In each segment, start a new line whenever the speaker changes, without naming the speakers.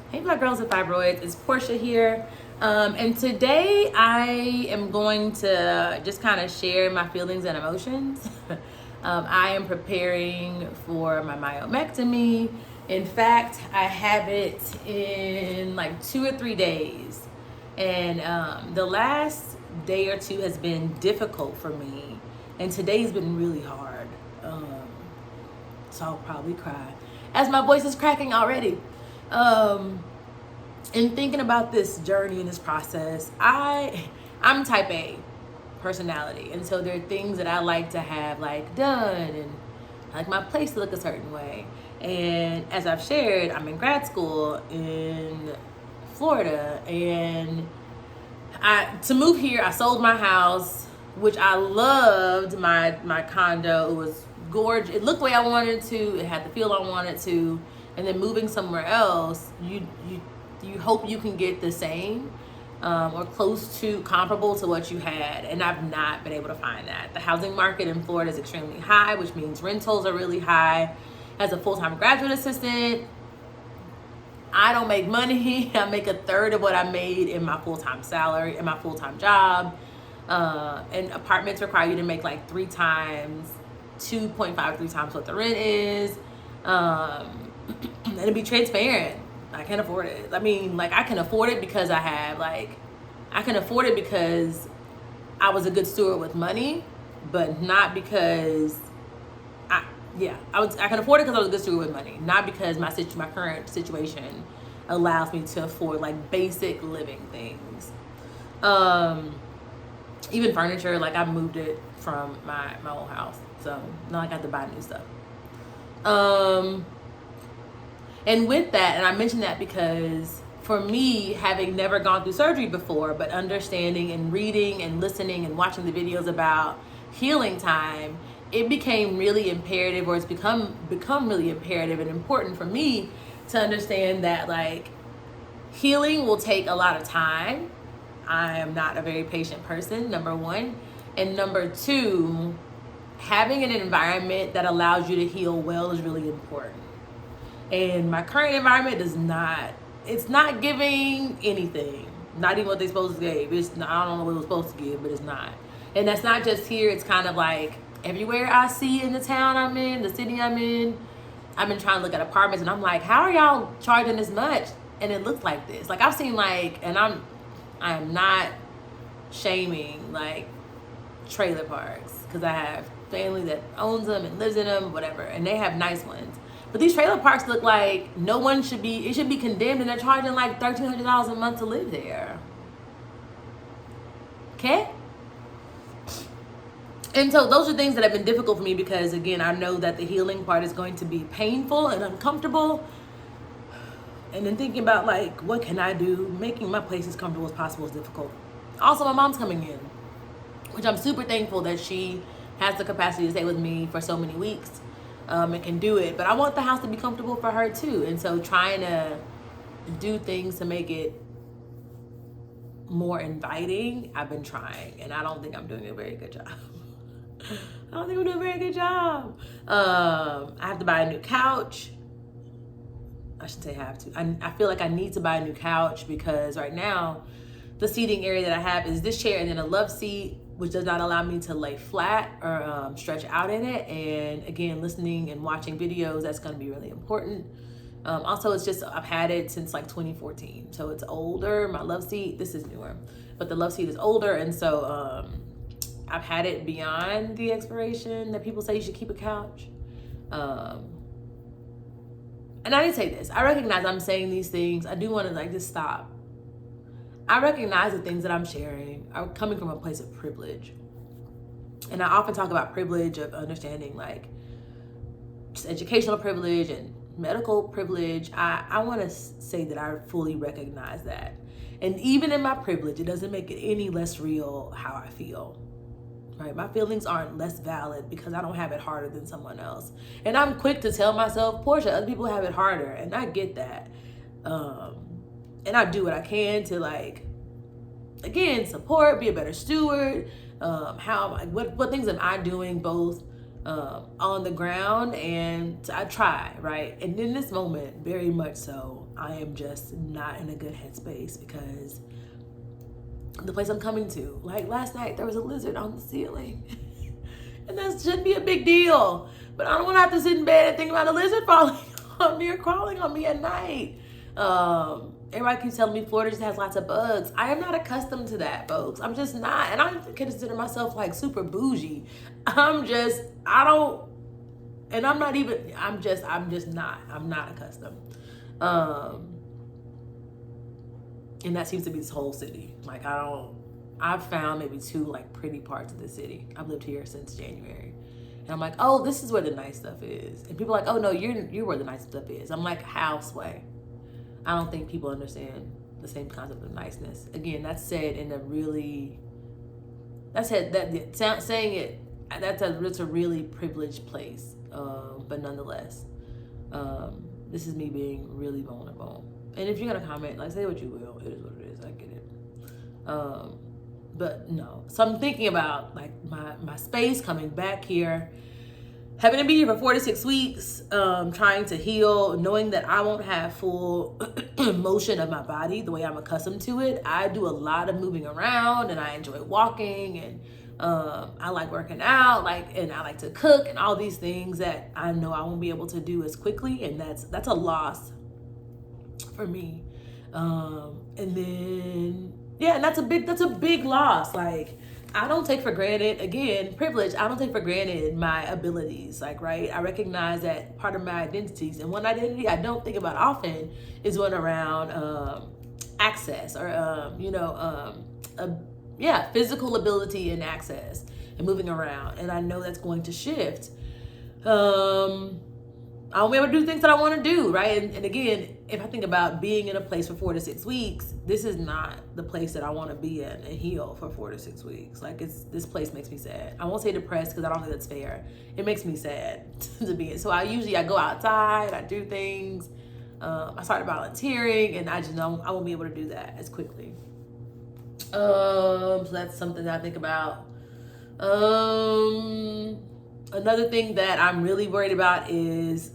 Hey my girls with fibroids, it's Portia here. And today I am going to just kind of share my feelings and emotions. I am preparing for my myomectomy. In fact, I have it in like 2 or 3 days. And the last day or two has been difficult for me. And today's been really hard. So I'll probably cry as my voice is cracking already. In thinking about this journey and this process, I'm type A personality, and so there are things that I like to have like done, and I like my place to look a certain way. And as I've shared, I'm in grad school in Florida, and to move here, I sold my house, which I loved. My condo, it was gorgeous. It looked the way I wanted to. It had the feel I wanted to. And then moving somewhere else, you hope you can get the same or close to comparable to what you had. And I've not been able to find that. The housing market in Florida is extremely high, which means rentals are really high. As a full-time graduate assistant, I don't make money. I make a third of what I made in my full-time salary, in my full-time job. And apartments require you to make like 2.5, 3 times what the rent is. And to be transparent, I can't afford it. I mean, like, I can afford it because I can afford it because I was a good steward with money, but not because I can afford it because I was a good steward with money, not because my current situation allows me to afford like basic living things. Even furniture, like I moved it from my old house, so now I got to buy new stuff. And with that, and I mention that because for me, having never gone through surgery before, but understanding and reading and listening and watching the videos about healing time, it became really imperative, or it's become really imperative and important for me to understand that like healing will take a lot of time. I am not a very patient person, number one. And number two, having an environment that allows you to heal well is really important. And my current environment it's not giving anything. Not even what they're supposed to give. I don't know what it was supposed to give, but it's not. And that's not just here, it's kind of like everywhere I see in the town I'm in, the city I'm in. I've been trying to look at apartments and I'm like, how are y'all charging this much? And it looks like this. Like I've seen like, and I am not shaming like trailer parks, because I have family that owns them and lives in them, whatever, and they have nice ones. But these trailer parks look like it should be condemned, and they're charging like $1,300 a month to live there. Okay? And so those are things that have been difficult for me because, again, I know that the healing part is going to be painful and uncomfortable. And then thinking about like, what can I do? Making my place as comfortable as possible is difficult. Also, my mom's coming in, which I'm super thankful that she has the capacity to stay with me for so many weeks. And can do it, but I want the house to be comfortable for her too, and so trying to do things to make it more inviting, I've been trying, and I don't think I'm doing a very good job. I have to buy a new couch. I should say have to. I feel like I need to buy a new couch because right now the seating area that I have is this chair and then a love seat, which does not allow me to lay flat or stretch out in it. And again, listening and watching videos, that's gonna be really important. Also, I've had it since like 2014. So it's older, my love seat, this is newer, but the love seat is older. And so I've had it beyond the expiration that people say you should keep a couch. And I didn't say this, I recognize I'm saying these things. I do wanna like just stop. I recognize the things that I'm sharing are coming from a place of privilege. And I often talk about privilege of understanding like just educational privilege and medical privilege. I want to say that I fully recognize that. And even in my privilege, it doesn't make it any less real how I feel. Right? My feelings aren't less valid because I don't have it harder than someone else. And I'm quick to tell myself, Portia, other people have it harder. And I get that. And I do what I can to like, again, support, be a better steward. What things am I doing both on the ground, and I try, right? And in this moment, very much so, I am just not in a good headspace because the place I'm coming to, like last night, there was a lizard on the ceiling. And that shouldn't be a big deal. But I don't want to have to sit in bed and think about a lizard falling on me or crawling on me at night. Everybody keeps telling me Florida just has lots of bugs. I am not accustomed to that, folks. I'm just not. And I consider myself like super bougie. I'm not accustomed. And that seems to be this whole city. Like I've found maybe 2 like pretty parts of the city. I've lived here since January. And I'm like, oh, this is where the nice stuff is. And people are like, oh no, you're where the nice stuff is. I'm like, houseway. I don't think people understand the same concept of niceness. Again, that's said in a really, that's a really privileged place. But nonetheless, this is me being really vulnerable. And if you're gonna comment, like, say what you will, it is what it is. I get it. But no. So I'm thinking about like my space, coming back here, having to be here for 4 to 6 weeks, trying to heal, knowing that I won't have full motion of my body the way I'm accustomed to it. I do a lot of moving around, and I enjoy walking, and I like working out, and I like to cook, and all these things that I know I won't be able to do as quickly, and that's a loss for me. And then and that's a big loss. Like, I don't take for granted, again, privilege, I don't take for granted my abilities, like, right? I recognize that part of my identities, and one identity I don't think about often is one around access, or physical ability and access and moving around. And I know that's going to shift. I won't be able to do things that I want to do, right? And again, if I think about being in a place for 4 to 6 weeks, this is not the place that I want to be in and heal for 4 to 6 weeks. Like, this place makes me sad. I won't say depressed because I don't think that's fair. It makes me sad to be in. So I go outside, I do things. I started volunteering, and I just know I won't be able to do that as quickly. So that's something that I think about. Another thing that I'm really worried about is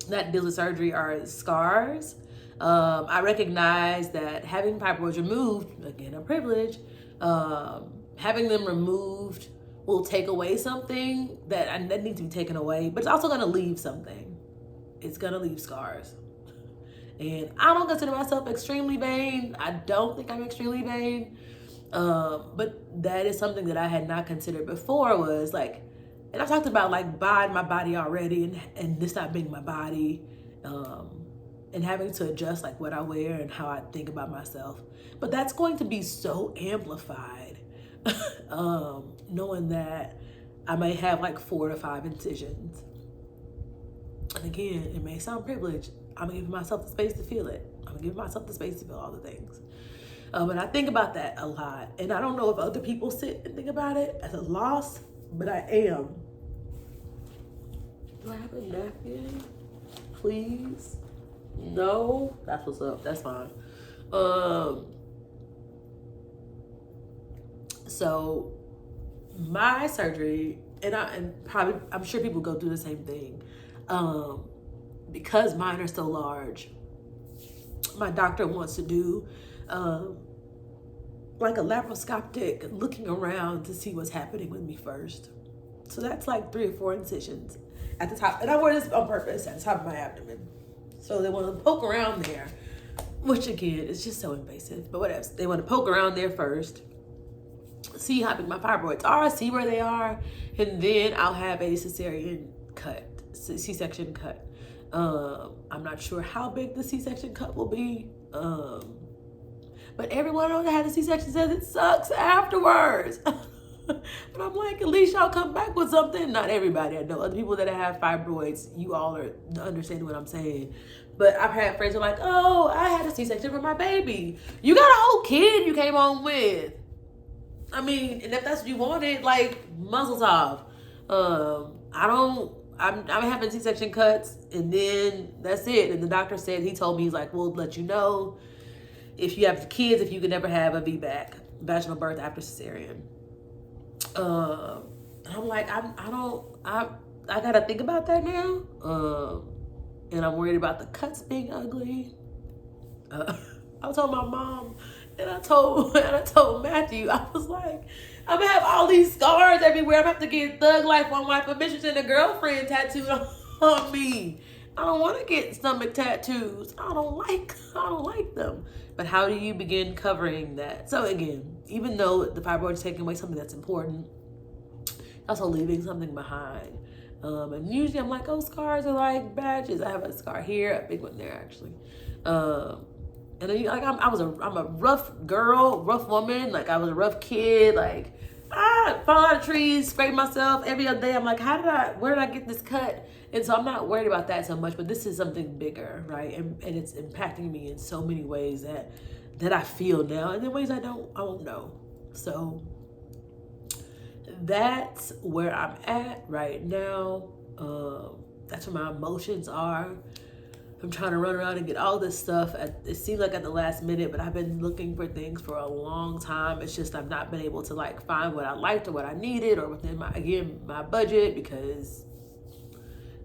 that deals with surgery are scars. I recognize that having fibroids removed, again, a privilege, having them removed will take away something that needs to be taken away, but it's also going to leave something. It's going to leave scars. And I don't consider myself extremely vain. I don't think I'm extremely vain. But that is something that I had not considered before, was like, and I've talked about like my body already, and this not being my body, and having to adjust like what I wear and how I think about myself. But that's going to be so amplified, knowing that I may have like 4 to 5 incisions. And again, it may sound privileged. I'm gonna give myself the space to feel it. I'm gonna give myself the space to feel all the things. And I think about that a lot. And I don't know if other people sit and think about it as a loss, but I am. Do I have a napkin? Please? No? That's what's up. That's fine. So my surgery, and I'm sure people go through the same thing. Because mine are so large, my doctor wants to do like a laparoscopic looking around to see what's happening with me first. So that's like 3 or 4 incisions at the top. And I wear this on purpose at the top of my abdomen. So they want to poke around there, which again, is just so invasive, but whatever. They want to poke around there first, see how big my fibroids are, see where they are, and then I'll have a C-section cut. I'm not sure how big the C-section cut will be. But everyone that had a C-section says it sucks afterwards. But I'm like, at least y'all come back with something. Not everybody. I know other people that have fibroids, you all are understanding what I'm saying. But I've had friends who are like, oh, I had a C-section for my baby. You got a whole kid you came home with. I mean, and if that's what you wanted, like, muzzle off. I'm having C-section cuts, and then that's it. And the doctor said, he told me, he's like, we'll let you know if you have kids, if you could never have a VBAC, vaginal birth after cesarean. And I'm like, I gotta think about that now. And I'm worried about the cuts being ugly. I told my mom, and I told Matthew, I was like, I'm gonna have all these scars everywhere. I'm gonna have to get Thug Life on my permission and a girlfriend tattooed on me. I don't want to get stomach tattoos. I don't like them. But how do you begin covering that? So again, even though the fibroid is taking away something that's important, also leaving something behind. And usually I'm like, oh, scars are like badges. I have a scar here, a big one there actually. And then like I'm a rough girl, rough woman. Like I was a rough kid. Like I fall out of trees, scrape myself every other day. I'm like, where did I get this cut? And so I'm not worried about that so much, but this is something bigger, right? And it's impacting me in so many ways that I feel now, and in ways I won't know. So that's where I'm at right now. That's where my emotions are. I'm trying to run around and get all this stuff. It seems like at the last minute, but I've been looking for things for a long time. It's just I've not been able to like find what I liked or what I needed or within my budget, because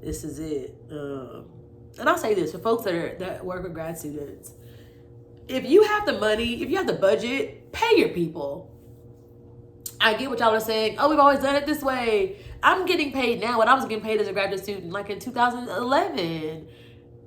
this is it. And I'll say this for folks that work with grad students: if you have the money, if you have the budget, pay your people. I get what y'all are saying. Oh, we've always done it this way. I'm getting paid now what I was getting paid as a graduate student like in 2011.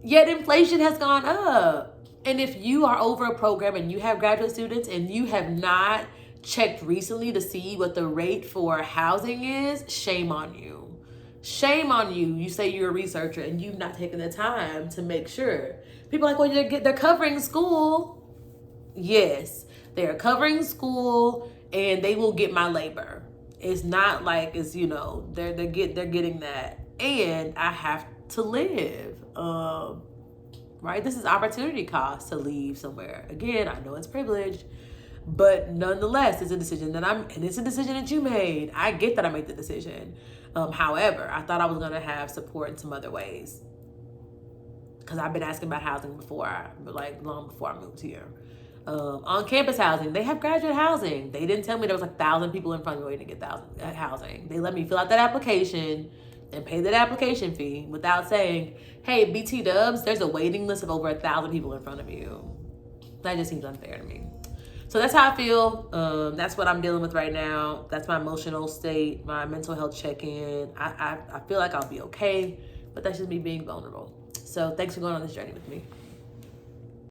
Yet inflation has gone up. And if you are over a program and you have graduate students and you have not checked recently to see what the rate for housing is, shame on you. Shame on you. You say you're a researcher and you've not taken the time to make sure. People are like, well, they're covering school. Yes, they're covering school and they will get my labor. It's not like it's, they're getting that. And I have to live. Right? This is opportunity cost to leave somewhere. Again, I know it's privilege, but nonetheless, it's a decision and it's a decision that you made. I get that I made the decision. However, I thought I was gonna have support in some other ways, because I've been asking about housing before, long before I moved here. On campus housing, they have graduate housing. They didn't tell me there was 1,000 people in front of me waiting to get housing. They let me fill out that application and pay that application fee without saying, hey, BT Dubs, there's a waiting list of over 1,000 people in front of you. That just seems unfair to me. So that's how I feel. That's what I'm dealing with right now. That's my emotional state, my mental health check-in. I feel like I'll be okay, but that's just me being vulnerable. So thanks for going on this journey with me.